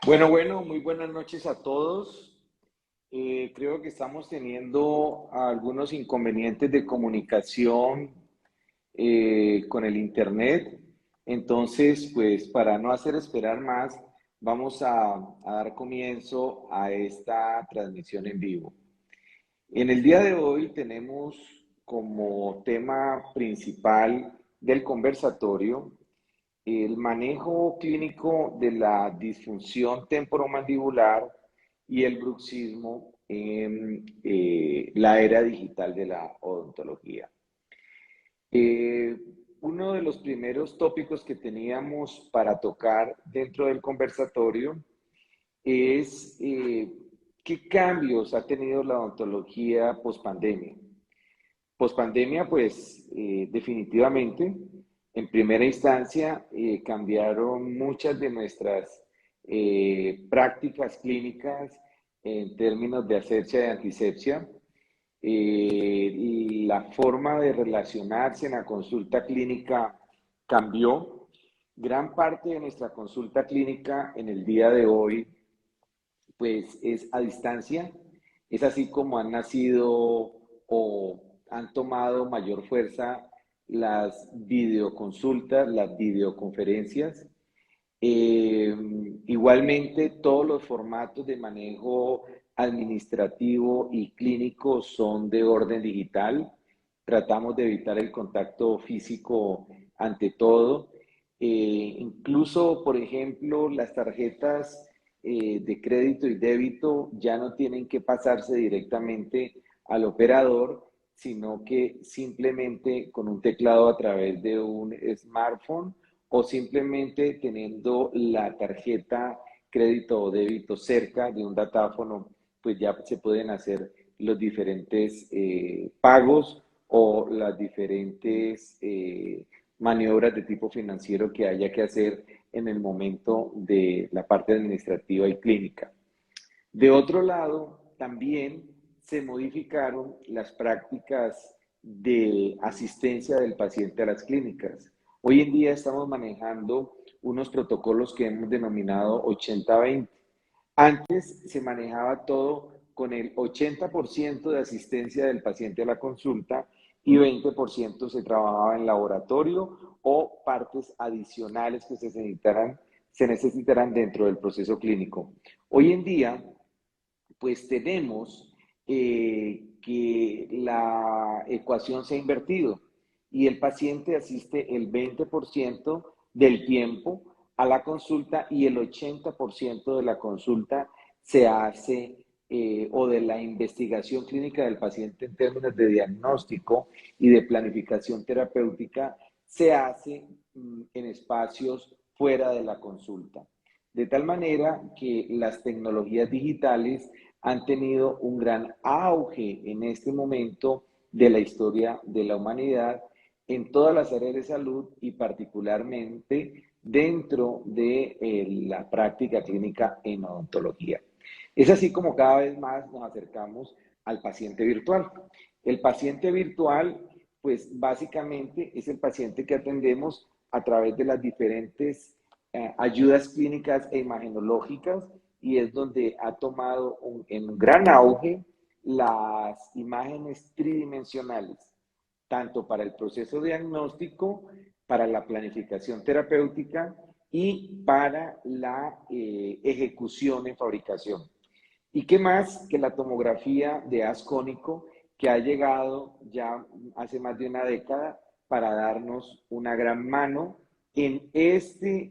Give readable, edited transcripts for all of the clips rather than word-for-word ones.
Bueno, muy buenas noches a todos. Creo que estamos teniendo algunos inconvenientes de comunicación con el Internet. Entonces, pues para no hacer esperar más, vamos a dar comienzo a esta transmisión en vivo. En el día de hoy tenemos como tema principal del conversatorio el manejo clínico de la disfunción temporomandibular y el bruxismo en la era digital de la odontología. Eh, Uno de los primeros tópicos que teníamos para tocar dentro del conversatorio es qué cambios ha tenido la odontología pospandemia. Pospandemia, pues definitivamente, en primera instancia, cambiaron muchas de nuestras prácticas clínicas en términos de asepsia y antisepsia. La forma de relacionarse en la consulta clínica cambió. Gran parte de nuestra consulta clínica en el día de hoy pues es a distancia. Es así como han nacido o han tomado mayor fuerza las videoconsultas, las videoconferencias. Eh, Igualmente, todos los formatos de manejo administrativo y clínico son de orden digital. Tratamos de evitar el contacto físico ante todo. Incluso, por ejemplo, las tarjetas de crédito y débito ya no tienen que pasarse directamente al operador, sino que simplemente con un teclado a través de un smartphone o simplemente teniendo la tarjeta crédito o débito cerca de un datáfono, pues ya se pueden hacer los diferentes pagos o las diferentes maniobras de tipo financiero que haya que hacer en el momento de la parte administrativa y clínica. De otro lado, también se modificaron las prácticas de asistencia del paciente a las clínicas. Hoy en día estamos manejando unos protocolos que hemos denominado 80-20. Antes se manejaba todo con el 80% de asistencia del paciente a la consulta y 20% se trabajaba en laboratorio o partes adicionales que se necesitarán dentro del proceso clínico. Hoy en día, pues tenemos que la ecuación se ha invertido y el paciente asiste el 20% del tiempo a la consulta y el 80% de la consulta se hace o de la investigación clínica del paciente en términos de diagnóstico y de planificación terapéutica se hace en espacios fuera de la consulta. De tal manera que las tecnologías digitales han tenido un gran auge en este momento de la historia de la humanidad en todas las áreas de salud y particularmente dentro de la práctica clínica en odontología. Es así como cada vez más nos acercamos al paciente virtual. El paciente virtual, pues básicamente es el paciente que atendemos a través de las diferentes ayudas clínicas e imagenológicas y es donde ha tomado en gran auge las imágenes tridimensionales, tanto para el proceso diagnóstico, para la planificación terapéutica y para la ejecución en fabricación. ¿Y qué más que la tomografía de haz cónico que ha llegado ya hace más de una década para darnos una gran mano en este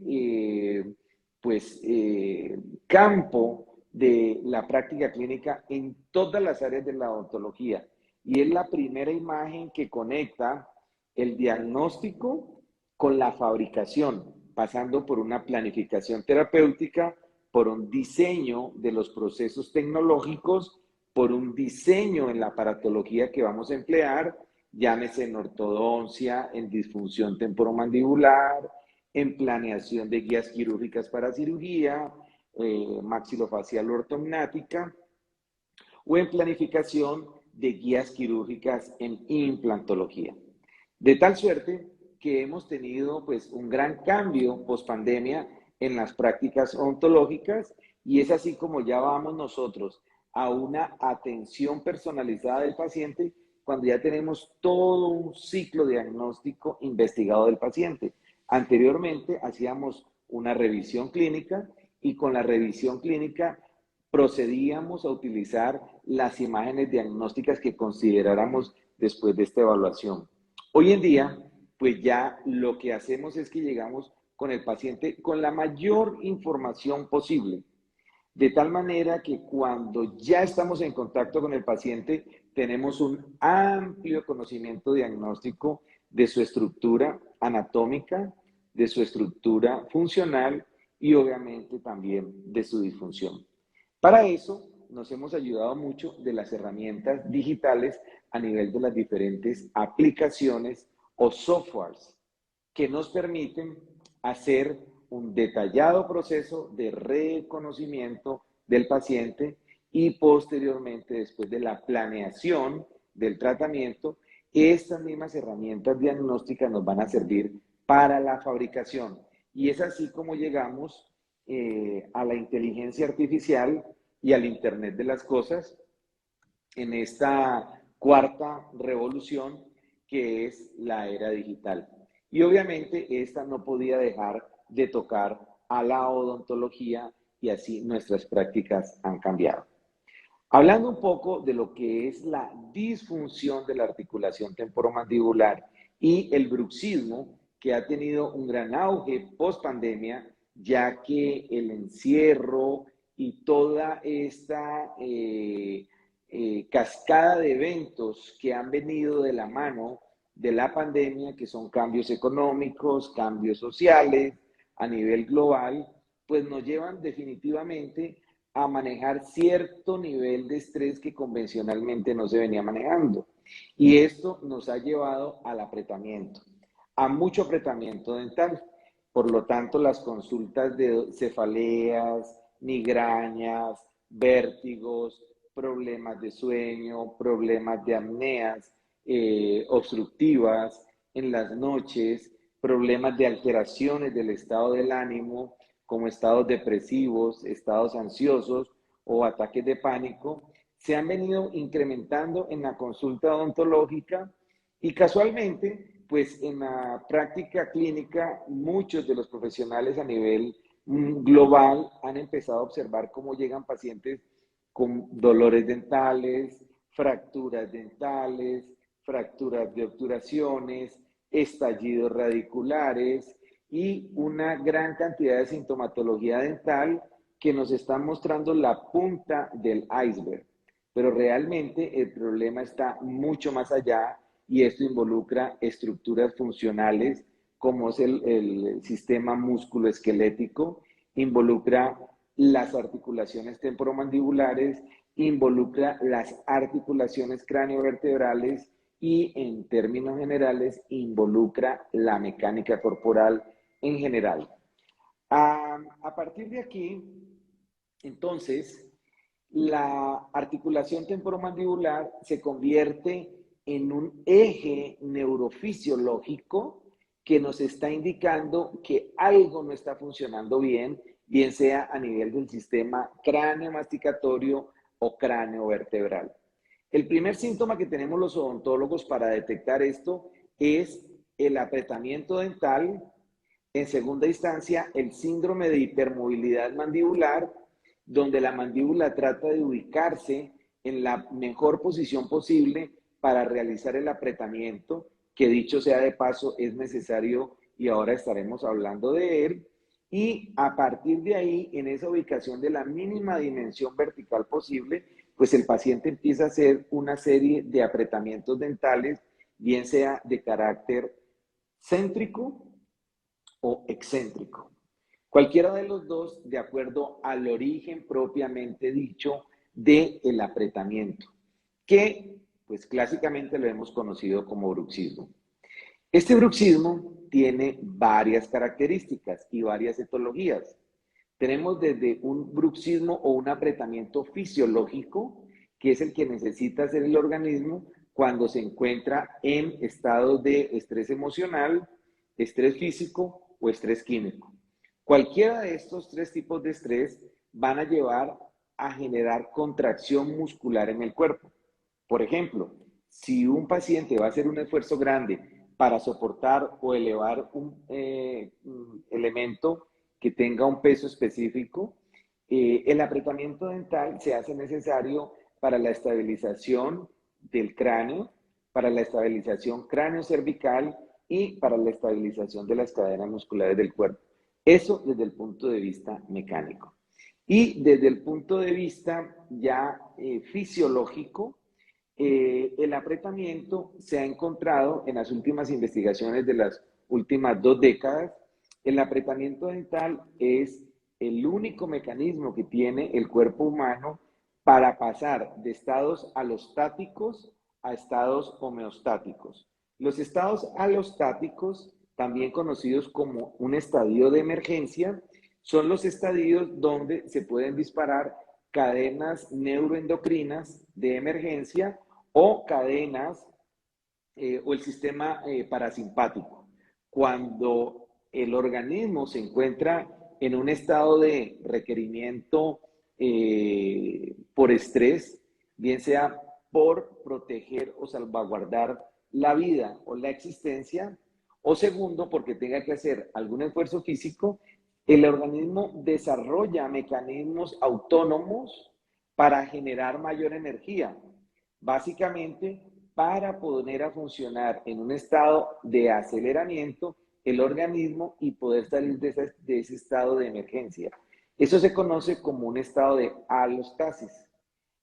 campo de la práctica clínica en todas las áreas de la odontología? Y es la primera imagen que conecta el diagnóstico con la fabricación, pasando por una planificación terapéutica, por un diseño de los procesos tecnológicos, por un diseño en la aparatología que vamos a emplear, llámese en ortodoncia, en disfunción temporomandibular, en planeación de guías quirúrgicas para cirugía, maxilofacial ortognática, o en planificación de guías quirúrgicas en implantología. De tal suerte que hemos tenido pues un gran cambio post pandemia en las prácticas odontológicas y es así como ya vamos nosotros a una atención personalizada del paciente cuando ya tenemos todo un ciclo diagnóstico investigado del paciente. Anteriormente hacíamos una revisión clínica y con la revisión clínica procedíamos a utilizar las imágenes diagnósticas que consideráramos después de esta evaluación. Hoy en día, pues ya lo que hacemos es que llegamos con el paciente con la mayor información posible, de tal manera que cuando ya estamos en contacto con el paciente, tenemos un amplio conocimiento diagnóstico de su estructura anatómica, de su estructura funcional y obviamente también de su disfunción. Para eso nos hemos ayudado mucho de las herramientas digitales a nivel de las diferentes aplicaciones o softwares que nos permiten hacer un detallado proceso de reconocimiento del paciente y posteriormente, después de la planeación del tratamiento, estas mismas herramientas diagnósticas nos van a servir para la fabricación. Y es así como llegamos a la inteligencia artificial y al Internet de las cosas en esta cuarta revolución que es la era digital. Y obviamente esta no podía dejar de tocar a la odontología y así nuestras prácticas han cambiado. Hablando un poco de lo que es la disfunción de la articulación temporomandibular y el bruxismo, que ha tenido un gran auge post pandemia, ya que el encierro y toda esta cascada de eventos que han venido de la mano de la pandemia, que son cambios económicos, cambios sociales a nivel global, pues nos llevan definitivamente a manejar cierto nivel de estrés que convencionalmente no se venía manejando. Y esto nos ha llevado al apretamiento, a mucho apretamiento dental. Por lo tanto, las consultas de cefaleas, migrañas, vértigos, problemas de sueño, problemas de apneas obstructivas en las noches, problemas de alteraciones del estado del ánimo, como estados depresivos, estados ansiosos o ataques de pánico, se han venido incrementando en la consulta odontológica y casualmente, pues en la práctica clínica, muchos de los profesionales a nivel global han empezado a observar cómo llegan pacientes con dolores dentales, fracturas dentales, fracturas de obturaciones, estallidos radiculares y una gran cantidad de sintomatología dental que nos están mostrando la punta del iceberg. Pero realmente el problema está mucho más allá y esto involucra estructuras funcionales como es el sistema musculoesquelético, involucra las articulaciones temporomandibulares, involucra las articulaciones craneovertebrales y en términos generales involucra la mecánica corporal en general. A partir de aquí, entonces, la articulación temporomandibular se convierte en un eje neurofisiológico que nos está indicando que algo no está funcionando bien, bien sea a nivel del sistema cráneo masticatorio o cráneo vertebral. El primer síntoma que tenemos los odontólogos para detectar esto es el apretamiento dental, en segunda instancia el síndrome de hipermovilidad mandibular, donde la mandíbula trata de ubicarse en la mejor posición posible para realizar el apretamiento, que dicho sea de paso es necesario y ahora estaremos hablando de él. Y a partir de ahí, en esa ubicación de la mínima dimensión vertical posible, pues el paciente empieza a hacer una serie de apretamientos dentales, bien sea de carácter céntrico o excéntrico. Cualquiera de los dos, de acuerdo al origen propiamente dicho del apretamiento, que pues clásicamente lo hemos conocido como bruxismo. Este bruxismo tiene varias características y varias etologías. Tenemos desde un bruxismo o un apretamiento fisiológico, que es el que necesita hacer el organismo cuando se encuentra en estados de estrés emocional, estrés físico o estrés químico. Cualquiera de estos tres tipos de estrés van a llevar a generar contracción muscular en el cuerpo. Por ejemplo, si un paciente va a hacer un esfuerzo grande para soportar o elevar un elemento que tenga un peso específico, el apretamiento dental se hace necesario para la estabilización del cráneo, para la estabilización cráneo-cervical y para la estabilización de las cadenas musculares del cuerpo. Eso desde el punto de vista mecánico. Y desde el punto de vista ya fisiológico, el apretamiento se ha encontrado en las últimas investigaciones de las últimas 2 décadas. El apretamiento dental es el único mecanismo que tiene el cuerpo humano para pasar de estados alostáticos a estados homeostáticos. Los estados alostáticos, también conocidos como un estadio de emergencia, son los estadios donde se pueden disparar cadenas neuroendocrinas de emergencia o cadenas o el sistema parasimpático. Cuando el organismo se encuentra en un estado de requerimiento por estrés, bien sea por proteger o salvaguardar la vida o la existencia, o segundo, porque tenga que hacer algún esfuerzo físico, el organismo desarrolla mecanismos autónomos para generar mayor energía. Básicamente, para poner a funcionar en un estado de aceleramiento el organismo y poder salir de ese estado de emergencia. Eso se conoce como un estado de alostasis.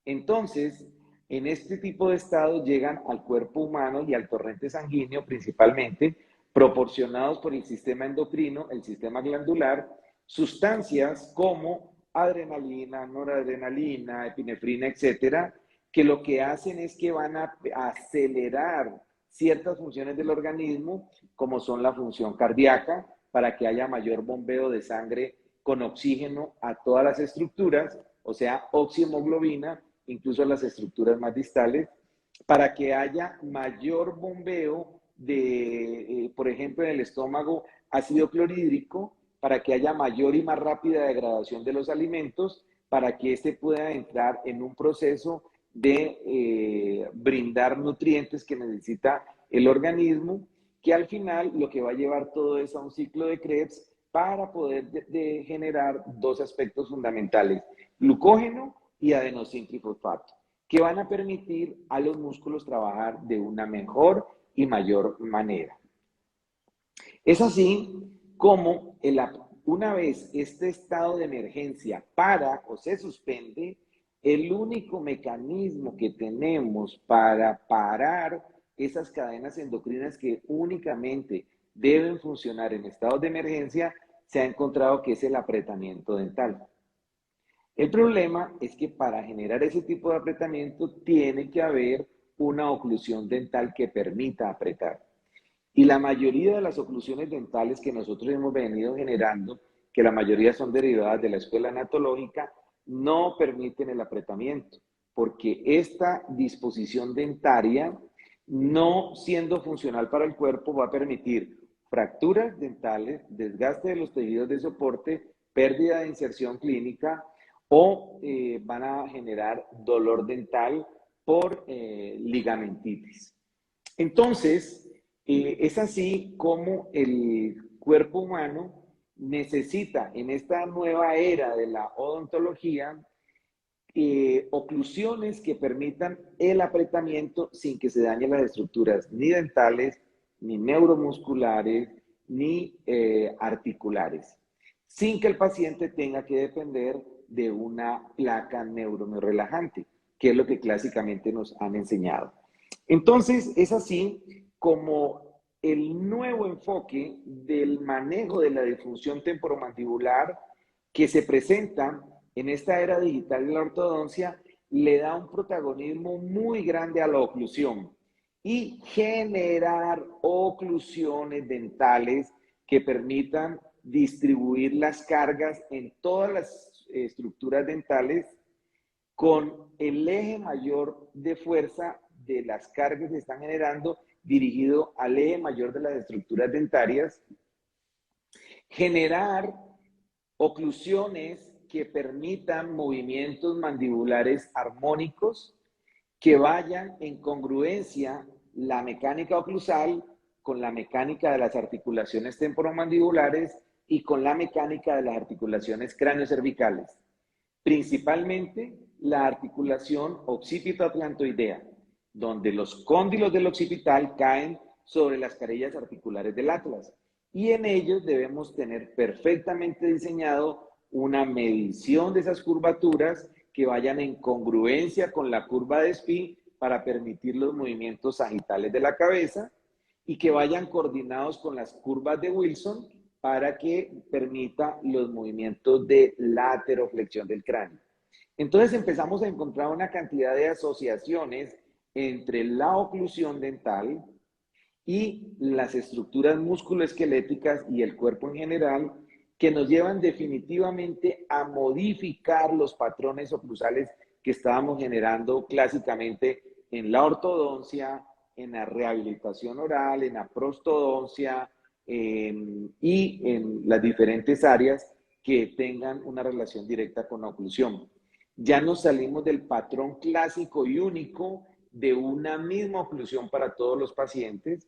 Entonces, en este tipo de estados llegan al cuerpo humano y al torrente sanguíneo principalmente, proporcionados por el sistema endocrino, el sistema glandular, sustancias como adrenalina, noradrenalina, epinefrina, etcétera, que lo que hacen es que van a acelerar ciertas funciones del organismo, como son la función cardíaca, para que haya mayor bombeo de sangre con oxígeno a todas las estructuras, o sea, oxihemoglobina, incluso a las estructuras más distales, para que haya mayor bombeo de, por ejemplo, en el estómago, ácido clorhídrico, para que haya mayor y más rápida degradación de los alimentos, para que éste pueda entrar en un proceso de brindar nutrientes que necesita el organismo, que al final lo que va a llevar todo es a un ciclo de Krebs para poder generar 2 aspectos fundamentales, glucógeno y adenosín trifosfato, que van a permitir a los músculos trabajar de una mejor y mayor manera. Es así como una vez este estado de emergencia para o se suspende, el único mecanismo que tenemos para parar esas cadenas endocrinas que únicamente deben funcionar en estados de emergencia, se ha encontrado que es el apretamiento dental. El problema es que para generar ese tipo de apretamiento tiene que haber una oclusión dental que permita apretar. Y la mayoría de las oclusiones dentales que nosotros hemos venido generando, que la mayoría son derivadas de la escuela anatológica, no permiten el apretamiento, porque esta disposición dentaria, no siendo funcional para el cuerpo, va a permitir fracturas dentales, desgaste de los tejidos de soporte, pérdida de inserción clínica o van a generar dolor dental por ligamentitis. Entonces, es así como el cuerpo humano necesita en esta nueva era de la odontología oclusiones que permitan el apretamiento sin que se dañen las estructuras ni dentales, ni neuromusculares, ni articulares, sin que el paciente tenga que depender de una placa neurorelajante, que es lo que clásicamente nos han enseñado. Entonces, es así como el nuevo enfoque del manejo de la disfunción temporomandibular que se presenta en esta era digital de la ortodoncia le da un protagonismo muy grande a la oclusión y generar oclusiones dentales que permitan distribuir las cargas en todas las estructuras dentales con el eje mayor de fuerza de las cargas que se están generando dirigido al eje mayor de las estructuras dentarias, generar oclusiones que permitan movimientos mandibulares armónicos que vayan en congruencia la mecánica oclusal con la mecánica de las articulaciones temporomandibulares y con la mecánica de las articulaciones craneocervicales, principalmente la articulación occipito-atlantoidea, donde los cóndilos del occipital caen sobre las carillas articulares del atlas, y en ellos debemos tener perfectamente diseñado una medición de esas curvaturas que vayan en congruencia con la curva de Spee para permitir los movimientos sagitales de la cabeza y que vayan coordinados con las curvas de Wilson para que permita los movimientos de lateroflexión del cráneo. Entonces empezamos a encontrar una cantidad de asociaciones entre la oclusión dental y las estructuras musculoesqueléticas y el cuerpo en general que nos llevan definitivamente a modificar los patrones oclusales que estábamos generando clásicamente en la ortodoncia, en la rehabilitación oral, en la prostodoncia y en las diferentes áreas que tengan una relación directa con la oclusión. Ya nos salimos del patrón clásico y único de una misma oclusión para todos los pacientes.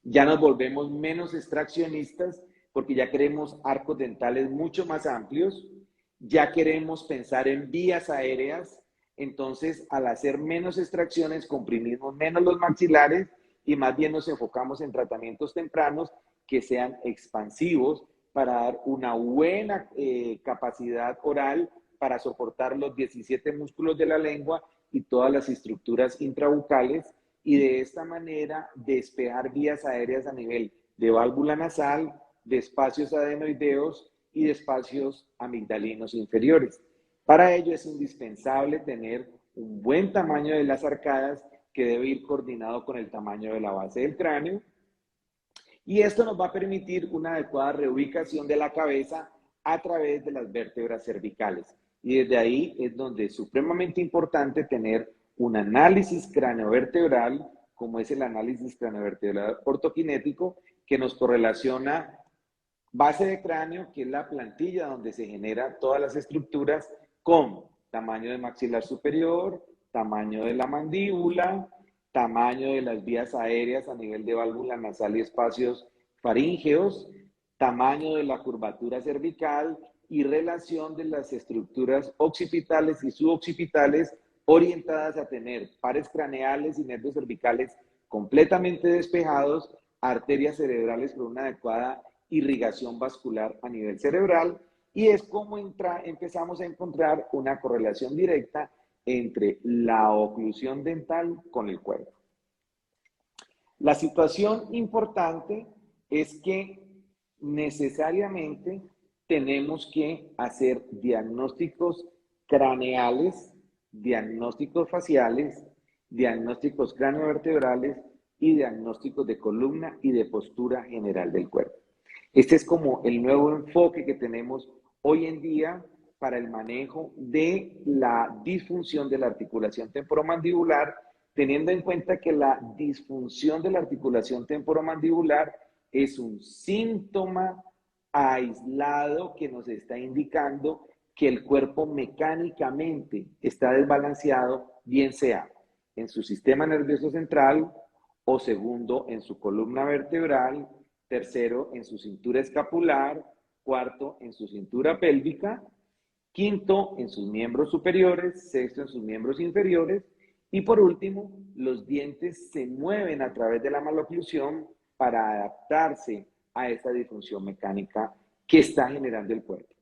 Ya nos volvemos menos extraccionistas porque ya queremos arcos dentales mucho más amplios, ya queremos pensar en vías aéreas. Entonces, al hacer menos extracciones, comprimimos menos los maxilares y más bien nos enfocamos en tratamientos tempranos que sean expansivos para dar una buena capacidad oral para soportar los 17 músculos de la lengua y todas las estructuras intrabucales, y de esta manera despejar vías aéreas a nivel de válvula nasal, de espacios adenoideos y de espacios amigdalinos inferiores. Para ello es indispensable tener un buen tamaño de las arcadas que debe ir coordinado con el tamaño de la base del cráneo, y esto nos va a permitir una adecuada reubicación de la cabeza a través de las vértebras cervicales. Y desde ahí es donde es supremamente importante tener un análisis craneovertebral, como es el análisis craneovertebral ortokinético, que nos correlaciona base de cráneo, que es la plantilla donde se generan todas las estructuras, con tamaño de maxilar superior, tamaño de la mandíbula, tamaño de las vías aéreas a nivel de válvula nasal y espacios faríngeos, tamaño de la curvatura cervical y relación de las estructuras occipitales y suboccipitales orientadas a tener pares craneales y nervios cervicales completamente despejados, arterias cerebrales con una adecuada irrigación vascular a nivel cerebral, y es como empezamos a encontrar una correlación directa entre la oclusión dental con el cuerpo. La situación importante es que necesariamente tenemos que hacer diagnósticos craneales, diagnósticos faciales, diagnósticos craneovertebrales y diagnósticos de columna y de postura general del cuerpo. Este es como el nuevo enfoque que tenemos hoy en día para el manejo de la disfunción de la articulación temporomandibular, teniendo en cuenta que la disfunción de la articulación temporomandibular es un síntoma aislado que nos está indicando que el cuerpo mecánicamente está desbalanceado, bien sea en su sistema nervioso central, o segundo, en su columna vertebral, tercero, en su cintura escapular, cuarto, en su cintura pélvica, quinto, en sus miembros superiores, sexto, en sus miembros inferiores, y por último, los dientes se mueven a través de la maloclusión para adaptarse a esta disfunción mecánica que está generando el cuerpo.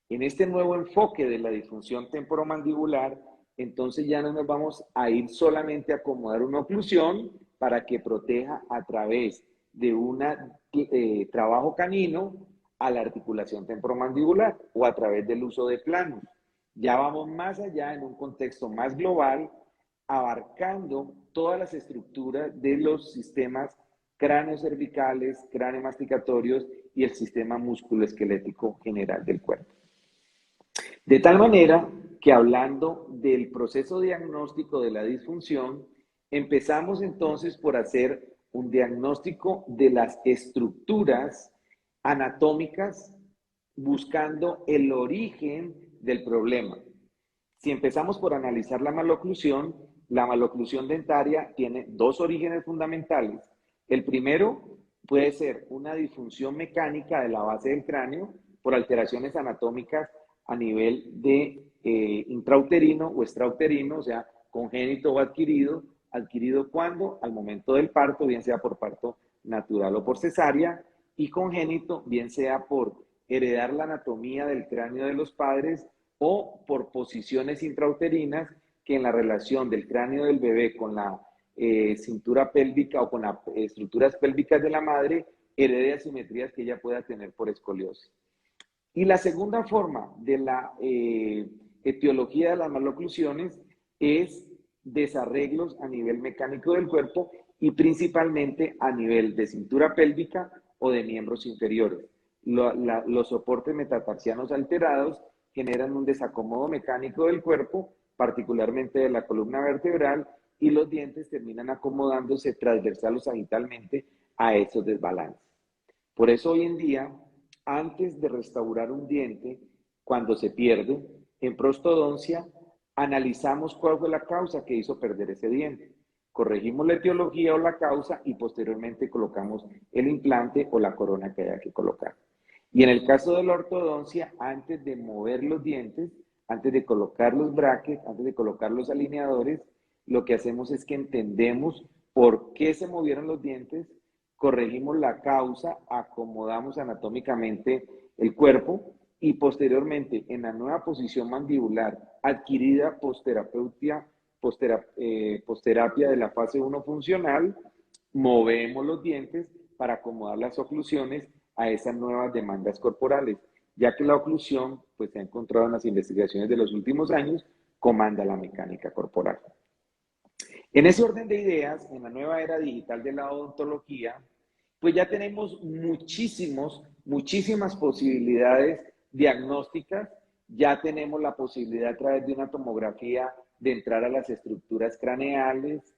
En este nuevo enfoque de la disfunción temporomandibular, entonces ya no nos vamos a ir solamente a acomodar una oclusión para que proteja a través de un trabajo canino a la articulación temporomandibular o a través del uso de planos. Ya vamos más allá en un contexto más global, abarcando todas las estructuras de los sistemas cráneocervicales, craneomasticatorios y el sistema musculoesquelético general del cuerpo. De tal manera que, hablando del proceso diagnóstico de la disfunción, empezamos entonces por hacer un diagnóstico de las estructuras anatómicas buscando el origen del problema. Si empezamos por analizar la maloclusión dentaria tiene dos orígenes fundamentales. El primero puede ser una disfunción mecánica de la base del cráneo por alteraciones anatómicas a nivel de intrauterino o extrauterino, o sea, congénito o adquirido. ¿Adquirido cuándo? Al momento del parto, bien sea por parto natural o por cesárea, y congénito, bien sea por heredar la anatomía del cráneo de los padres o por posiciones intrauterinas que en la relación del cráneo del bebé con la cintura pélvica o con las estructuras pélvicas de la madre herede asimetrías que ella pueda tener por escoliosis. Y la segunda forma de la etiología de las maloclusiones es desarreglos a nivel mecánico del cuerpo y principalmente a nivel de cintura pélvica o de miembros inferiores. Los soportes metatarsianos alterados generan un desacomodo mecánico del cuerpo, particularmente de la columna vertebral, y los dientes terminan acomodándose transversal o sagitalmente a esos desbalances. Por eso hoy en día, antes de restaurar un diente, cuando se pierde, en prostodoncia, analizamos cuál fue la causa que hizo perder ese diente. Corregimos la etiología o la causa y posteriormente colocamos el implante o la corona que haya que colocar. Y en el caso de la ortodoncia, antes de mover los dientes, antes de colocar los brackets, antes de colocar los alineadores, lo que hacemos es que entendemos por qué se movieron los dientes, corregimos la causa, acomodamos anatómicamente el cuerpo y posteriormente en la nueva posición mandibular adquirida posterapia de la fase 1 funcional, movemos los dientes para acomodar las oclusiones a esas nuevas demandas corporales, ya que la oclusión, pues se ha encontrado en las investigaciones de los últimos años, comanda la mecánica corporal. En ese orden de ideas, en la nueva era digital de la odontología, pues ya tenemos muchísimas posibilidades diagnósticas, ya tenemos la posibilidad a través de una tomografía de entrar a las estructuras craneales,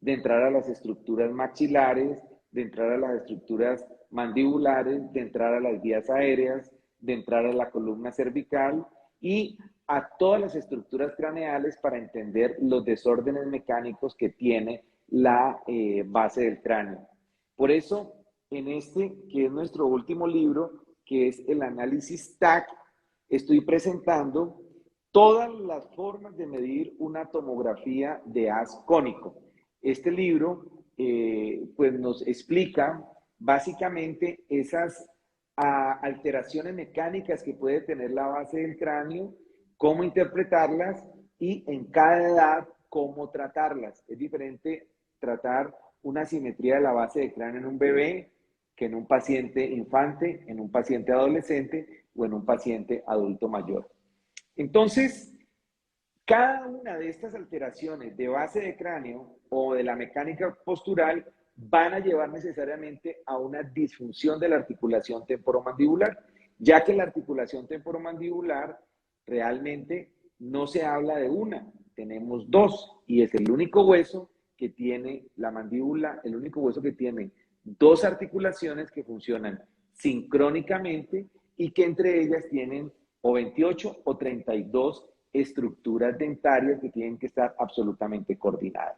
de entrar a las estructuras maxilares, de entrar a las estructuras mandibulares, de entrar a las vías aéreas, de entrar a la columna cervical y a todas las estructuras craneales para entender los desórdenes mecánicos que tiene la base del cráneo. Por eso, en este, que es nuestro último libro, que es el análisis TAC, estoy presentando todas las formas de medir una tomografía de haz cónico. Este libro pues nos explica básicamente esas alteraciones mecánicas que puede tener la base del cráneo, cómo interpretarlas y en cada edad cómo tratarlas. Es diferente tratar una asimetría de la base del cráneo en un bebé que en un paciente infante, en un paciente adolescente o en un paciente adulto mayor. Entonces, cada una de estas alteraciones de base de cráneo o de la mecánica postural van a llevar necesariamente a una disfunción de la articulación temporomandibular, ya que la articulación temporomandibular realmente no se habla de una, tenemos dos, y es el único hueso que tiene la mandíbula, el único hueso que tiene dos articulaciones que funcionan sincrónicamente y que entre ellas tienen o 28 o 32 estructuras dentarias que tienen que estar absolutamente coordinadas.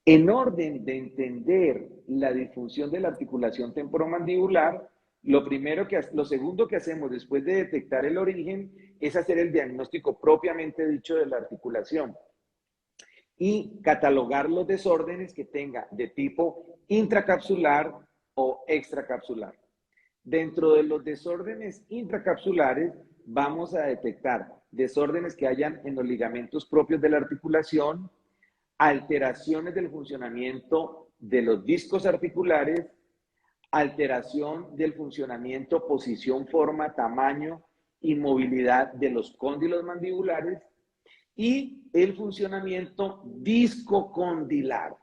En orden de entender la disfunción de la articulación temporomandibular, lo segundo que hacemos después de detectar el origen es hacer el diagnóstico propiamente dicho de la articulación y catalogar los desórdenes que tenga de tipo intracapsular o extracapsular. Dentro de los desórdenes intracapsulares vamos a detectar desórdenes que hayan en los ligamentos propios de la articulación, alteraciones del funcionamiento de los discos articulares, alteración del funcionamiento, posición, forma, tamaño y movilidad de los cóndilos mandibulares y el funcionamiento discocondilar.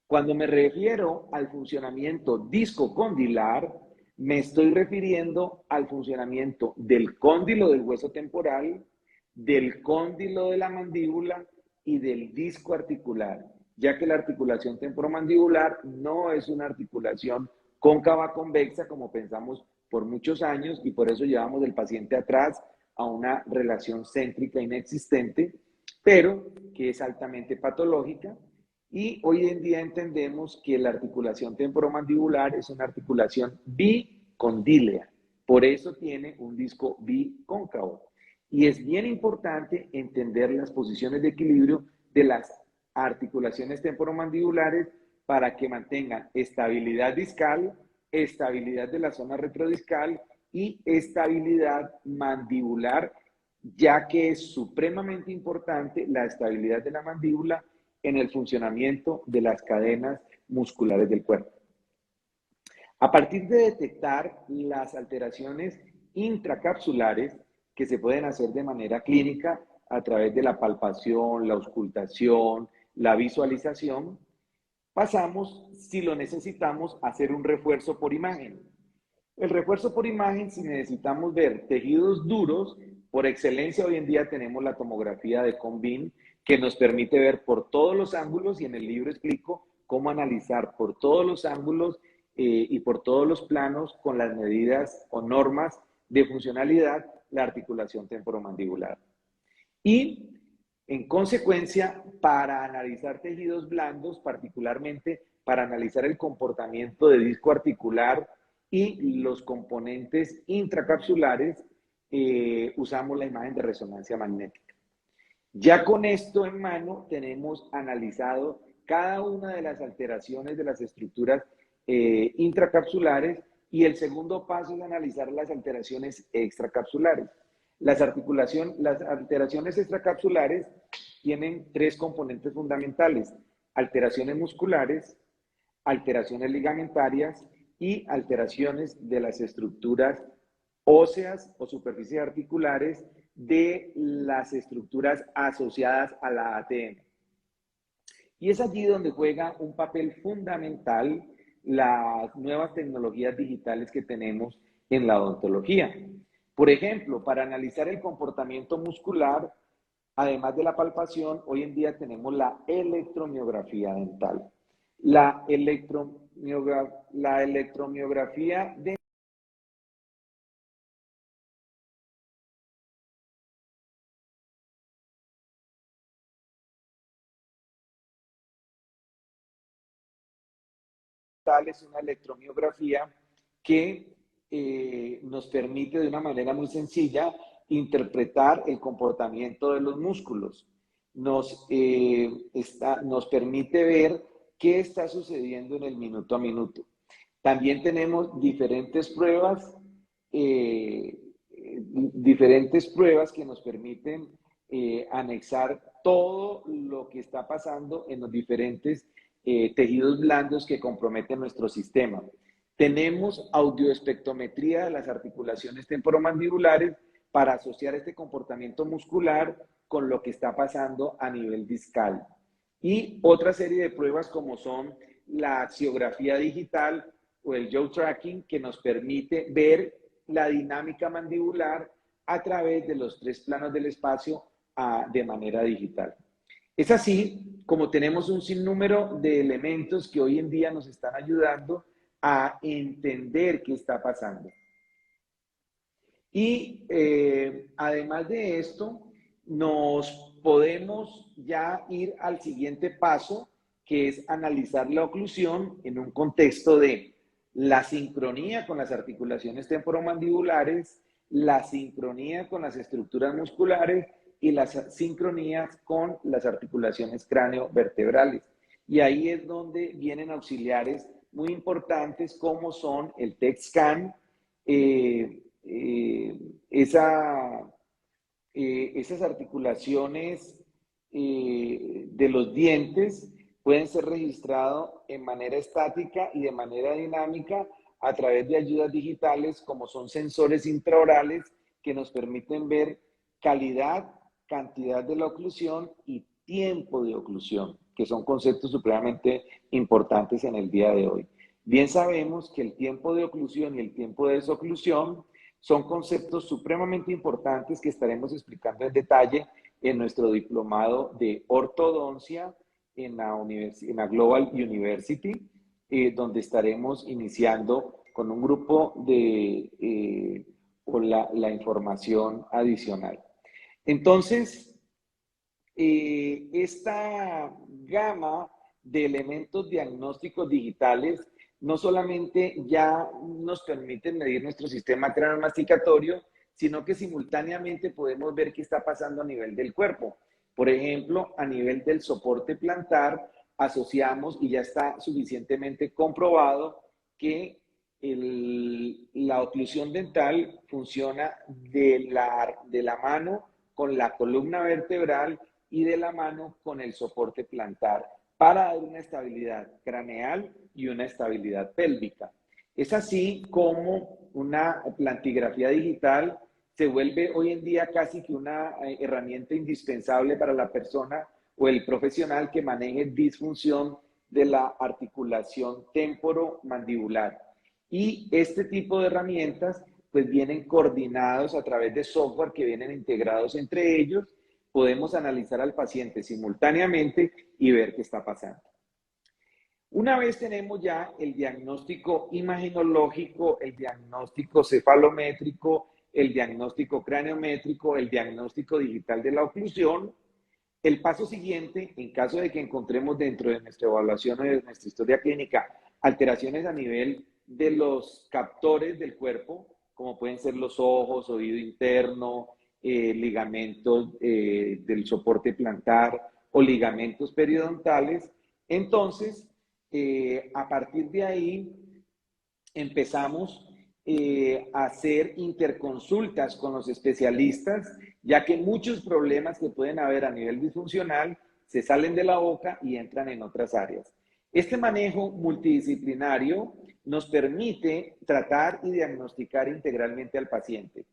Cuando me refiero al funcionamiento discocondilar, me estoy refiriendo al funcionamiento del cóndilo del hueso temporal, del cóndilo de la mandíbula y del disco articular, ya que la articulación temporomandibular no es una articulación cóncava convexa como pensamos por muchos años y por eso llevamos el paciente atrás a una relación céntrica inexistente, pero que es altamente patológica. Y hoy en día entendemos que la articulación temporomandibular es una articulación bicondílea, por eso tiene un disco bicóncavo. Y es bien importante entender las posiciones de equilibrio de las articulaciones temporomandibulares para que mantengan estabilidad discal, estabilidad de la zona retrodiscal y estabilidad mandibular, ya que es supremamente importante la estabilidad de la mandíbula en el funcionamiento de las cadenas musculares del cuerpo. A partir de detectar las alteraciones intracapsulares que se pueden hacer de manera clínica a través de la palpación, la auscultación, la visualización, pasamos, si lo necesitamos, a hacer un refuerzo por imagen. El refuerzo por imagen, si necesitamos ver tejidos duros, por excelencia hoy en día tenemos la tomografía de Combin, que nos permite ver por todos los ángulos, y en el libro explico cómo analizar por todos los ángulos y por todos los planos con las medidas o normas de funcionalidad la articulación temporomandibular. Y en consecuencia, para analizar tejidos blandos, particularmente para analizar el comportamiento de disco articular y los componentes intracapsulares, usamos la imagen de resonancia magnética. Ya con esto en mano tenemos analizado cada una de las alteraciones de las estructuras intracapsulares, y el segundo paso es analizar las alteraciones extracapsulares. Las alteraciones extracapsulares tienen tres componentes fundamentales: alteraciones musculares, alteraciones ligamentarias y alteraciones de las estructuras óseas o superficies articulares de las estructuras asociadas a la ATM. Y es allí donde juega un papel fundamental las nuevas tecnologías digitales que tenemos en la odontología. Por ejemplo, para analizar el comportamiento muscular, además de la palpación, hoy en día tenemos la electromiografía dental. La electromiografía dental es una electromiografía que nos permite de una manera muy sencilla interpretar el comportamiento de los músculos. Nos permite ver qué está sucediendo en el minuto a minuto. También tenemos diferentes pruebas que nos permiten anexar todo lo que está pasando en los diferentes tejidos blandos que comprometen nuestro sistema. Tenemos audioespectrometría de las articulaciones temporomandibulares para asociar este comportamiento muscular con lo que está pasando a nivel discal. Y otra serie de pruebas como son la axiografía digital o el jaw tracking, que nos permite ver la dinámica mandibular a través de los tres planos del espacio de manera digital. Es así como tenemos un sinnúmero de elementos que hoy en día nos están ayudando a entender qué está pasando. Y además de esto, nos podemos ya ir al siguiente paso, que es analizar la oclusión en un contexto de la sincronía con las articulaciones temporomandibulares, la sincronía con las estructuras musculares y las sincronías con las articulaciones cráneo-vertebrales. Y ahí es donde vienen auxiliares muy importantes como son el TEC-scan, esas articulaciones de los dientes pueden ser registradas en manera estática y de manera dinámica a través de ayudas digitales como son sensores intraorales que nos permiten ver calidad, cantidad de la oclusión y tiempo de oclusión, que son conceptos supremamente importantes en el día de hoy. Bien sabemos que el tiempo de oclusión y el tiempo de desoclusión son conceptos supremamente importantes que estaremos explicando en detalle en nuestro diplomado de ortodoncia en la Global University, donde estaremos iniciando con un grupo de, o la información adicional. Entonces, esta gama de elementos diagnósticos digitales no solamente ya nos permiten medir nuestro sistema craneomasticatorio, sino que simultáneamente podemos ver qué está pasando a nivel del cuerpo. Por ejemplo, a nivel del soporte plantar, asociamos, y ya está suficientemente comprobado, que la oclusión dental funciona de la mano con la columna vertebral y de la mano con el soporte plantar para dar una estabilidad craneal y una estabilidad pélvica. Es así como una plantigrafía digital se vuelve hoy en día casi que una herramienta indispensable para la persona o el profesional que maneje disfunción de la articulación temporomandibular. Y este tipo de herramientas pues vienen coordinados a través de software que vienen integrados entre ellos. Podemos analizar al paciente simultáneamente y ver qué está pasando. Una vez tenemos ya el diagnóstico imagenológico, el diagnóstico cefalométrico, el diagnóstico craniométrico, el diagnóstico digital de la oclusión, el paso siguiente, en caso de que encontremos dentro de nuestra evaluación o de nuestra historia clínica alteraciones a nivel de los captores del cuerpo, como pueden ser los ojos, oído interno, ligamentos del soporte plantar o ligamentos periodontales, entonces, a partir de ahí, empezamos a hacer interconsultas con los especialistas, ya que muchos problemas que pueden haber a nivel disfuncional se salen de la boca y entran en otras áreas. Este manejo multidisciplinario nos permite tratar y diagnosticar integralmente al paciente.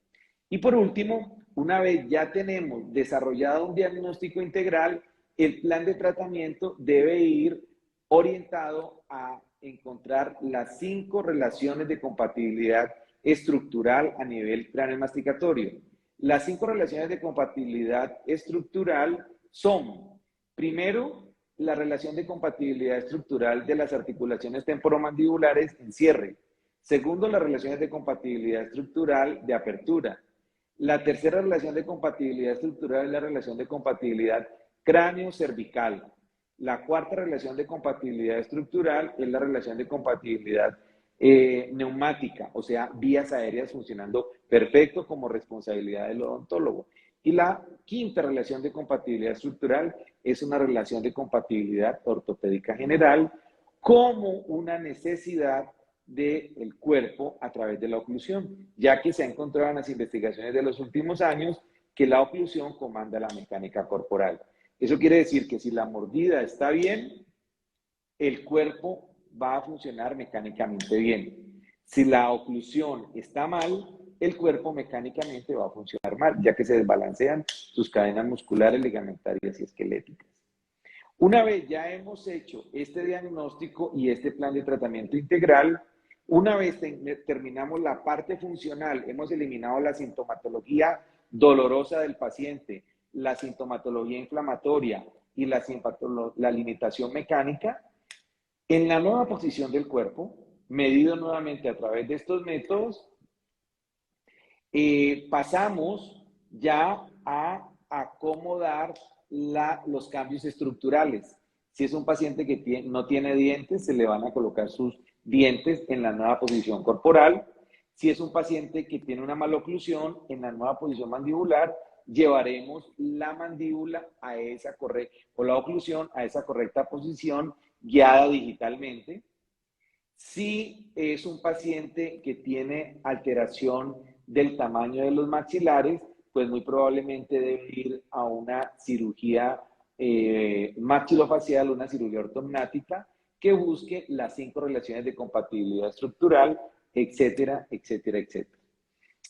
Y por último, una vez ya tenemos desarrollado un diagnóstico integral, el plan de tratamiento debe ir orientado a encontrar las 5 relaciones de compatibilidad estructural a nivel craneomasticatorio. Las 5 relaciones de compatibilidad estructural son, primero, la relación de compatibilidad estructural de las articulaciones temporomandibulares en cierre. Segundo, las relaciones de compatibilidad estructural de apertura. La tercera relación de compatibilidad estructural es la relación de compatibilidad cráneo-cervical. La cuarta relación de compatibilidad estructural es la relación de compatibilidad neumática, o sea, vías aéreas funcionando perfecto como responsabilidad del odontólogo. Y la quinta relación de compatibilidad estructural es una relación de compatibilidad ortopédica general como una necesidad del cuerpo a través de la oclusión, ya que se ha encontrado en las investigaciones de los últimos años que la oclusión comanda la mecánica corporal. Eso quiere decir que si la mordida está bien, el cuerpo va a funcionar mecánicamente bien. Si la oclusión está mal, el cuerpo mecánicamente va a funcionar mal, ya que se desbalancean sus cadenas musculares, ligamentarias y esqueléticas. Una vez ya hemos hecho este diagnóstico y este plan de tratamiento integral, una vez terminamos la parte funcional, hemos eliminado la sintomatología dolorosa del paciente, la sintomatología inflamatoria y la limitación mecánica, en la nueva posición del cuerpo, medido nuevamente a través de estos métodos, pasamos ya a acomodar los cambios estructurales. Si es un paciente que no tiene dientes, se le van a colocar sus dientes en la nueva posición corporal. Si es un paciente que tiene una maloclusión, en la nueva posición mandibular, llevaremos la mandíbula a esa correcta, o la oclusión a esa correcta posición guiada digitalmente. Si es un paciente que tiene alteración del tamaño de los maxilares, pues muy probablemente debe ir a una cirugía maxilofacial, una cirugía ortognática, que busque las 5 relaciones de compatibilidad estructural, etcétera, etcétera, etcétera.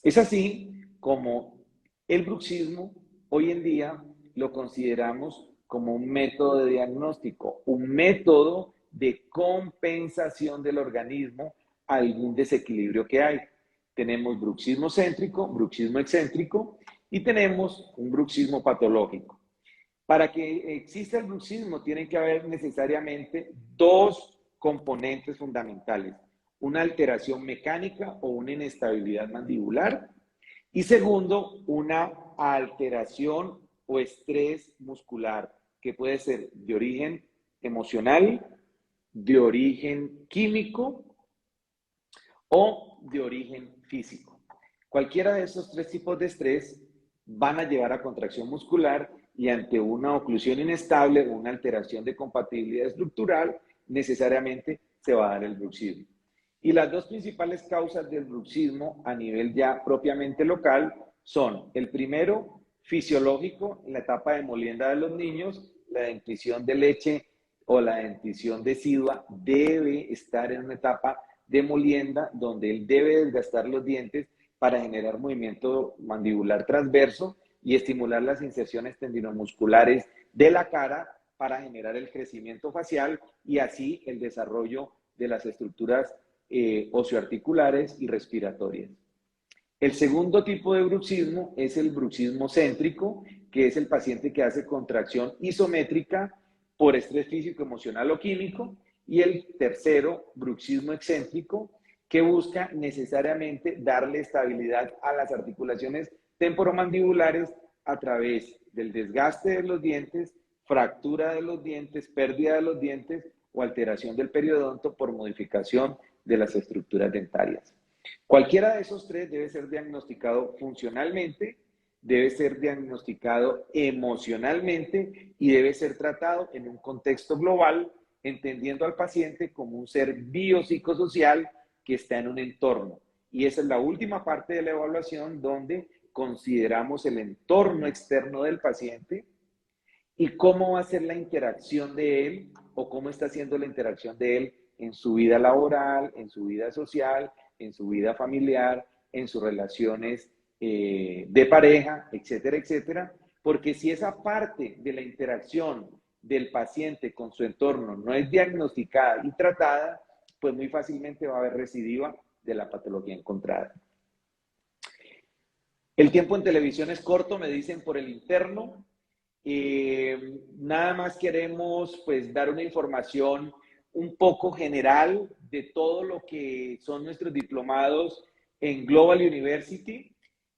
Es así como el bruxismo hoy en día lo consideramos como un método de diagnóstico, un método de compensación del organismo a algún desequilibrio que hay. Tenemos bruxismo céntrico, bruxismo excéntrico y tenemos un bruxismo patológico. Para que exista el bruxismo tienen que haber necesariamente 2 componentes fundamentales. una alteración mecánica o una inestabilidad mandibular. Y segundo, una alteración o estrés muscular, que puede ser de origen emocional, de origen químico o de origen físico. Cualquiera de estos tres tipos de estrés van a llevar a contracción muscular y ante una oclusión inestable o una alteración de compatibilidad estructural, necesariamente se va a dar el bruxismo. Y las dos principales causas del bruxismo a nivel ya propiamente local son, el primero, fisiológico, en la etapa de molienda de los niños, la dentición de leche o la dentición decidua debe estar en una etapa de molienda donde él debe desgastar los dientes para generar movimiento mandibular transverso y estimular las inserciones tendinomusculares de la cara para generar el crecimiento facial y así el desarrollo de las estructuras osteoarticulares y respiratorias. El segundo tipo de bruxismo es el bruxismo céntrico, que es el paciente que hace contracción isométrica por estrés físico, emocional o químico. Y el tercero, bruxismo excéntrico, que busca necesariamente darle estabilidad a las articulaciones temporomandibulares a través del desgaste de los dientes, fractura de los dientes, pérdida de los dientes o alteración del periodonto por modificación de las estructuras dentarias. Cualquiera de esos tres debe ser diagnosticado funcionalmente, debe ser diagnosticado emocionalmente y debe ser tratado en un contexto global, entendiendo al paciente como un ser biopsicosocial que está en un entorno. Y esa es la última parte de la evaluación donde consideramos el entorno externo del paciente y cómo va a ser la interacción de él o cómo está haciendo la interacción de él en su vida laboral, en su vida social, en su vida familiar, en sus relaciones de pareja, etcétera, etcétera. Porque si esa parte de la interacción del paciente con su entorno no es diagnosticada y tratada, pues muy fácilmente va a haber recidiva de la patología encontrada. El tiempo en televisión es corto, me dicen por el interno. Nada más queremos pues dar una información un poco general de todo lo que son nuestros diplomados en Global University.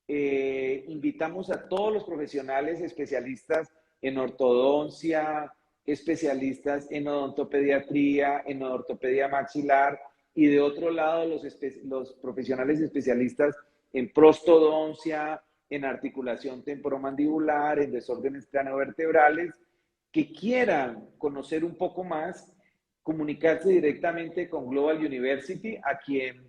Invitamos a todos los profesionales especialistas en ortodoncia, especialistas en odontopediatría, en ortopedia maxilar y de otro lado los profesionales especialistas en prostodoncia, en articulación temporomandibular, en desórdenes craneovertebrales, que quieran conocer un poco más, comunicarse directamente con Global University, a quien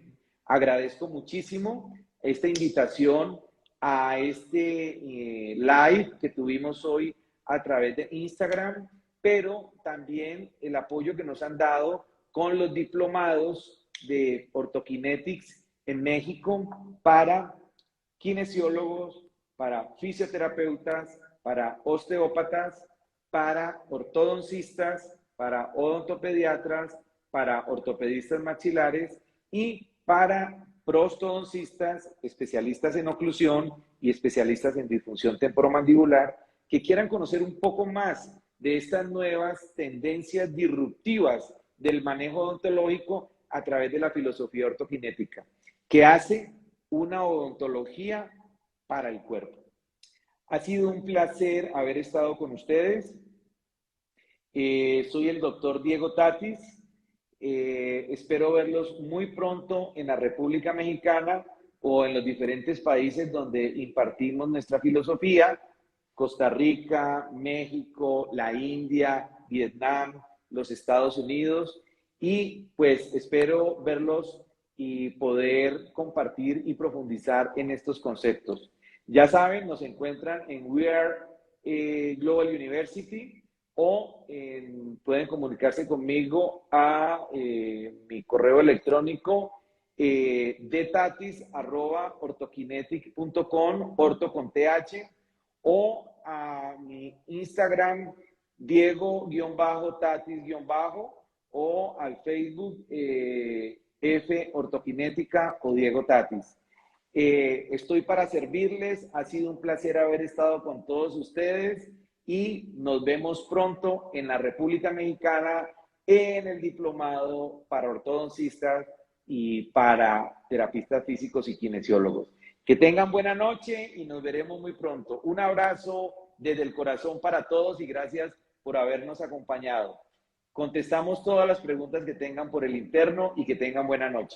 agradezco muchísimo esta invitación a este live que tuvimos hoy a través de Instagram, pero también el apoyo que nos han dado con los diplomados de Orthokinetics en México para kinesiólogos, para fisioterapeutas, para osteópatas, para ortodoncistas, para odontopediatras, para ortopedistas maxilares y para prostodoncistas, especialistas en oclusión y especialistas en disfunción temporomandibular que quieran conocer un poco más de estas nuevas tendencias disruptivas del manejo odontológico a través de la filosofía ortokinética, que hace una odontología para el cuerpo. Ha sido un placer haber estado con ustedes. Soy el doctor Diego Tatis. Espero verlos muy pronto en la República Mexicana o en los diferentes países donde impartimos nuestra filosofía. Costa Rica, México, la India, Vietnam, los Estados Unidos. Y pues espero verlos y poder compartir y profundizar en estos conceptos. Ya saben, nos encuentran en We Are Global University o pueden comunicarse conmigo a mi correo electrónico detatis@ortokinetic.com, orto con TH, o a mi Instagram Diego-Tatis- o al Facebook F Ortokinética o Diego Tatis. Estoy para servirles, ha sido un placer haber estado con todos ustedes y nos vemos pronto en la República Mexicana en el diplomado para ortodoncistas y para terapistas físicos y kinesiólogos. Que tengan buena noche y nos veremos muy pronto. Un abrazo desde el corazón para todos y gracias por habernos acompañado. Contestamos todas las preguntas que tengan por el interno y que tengan buena noche.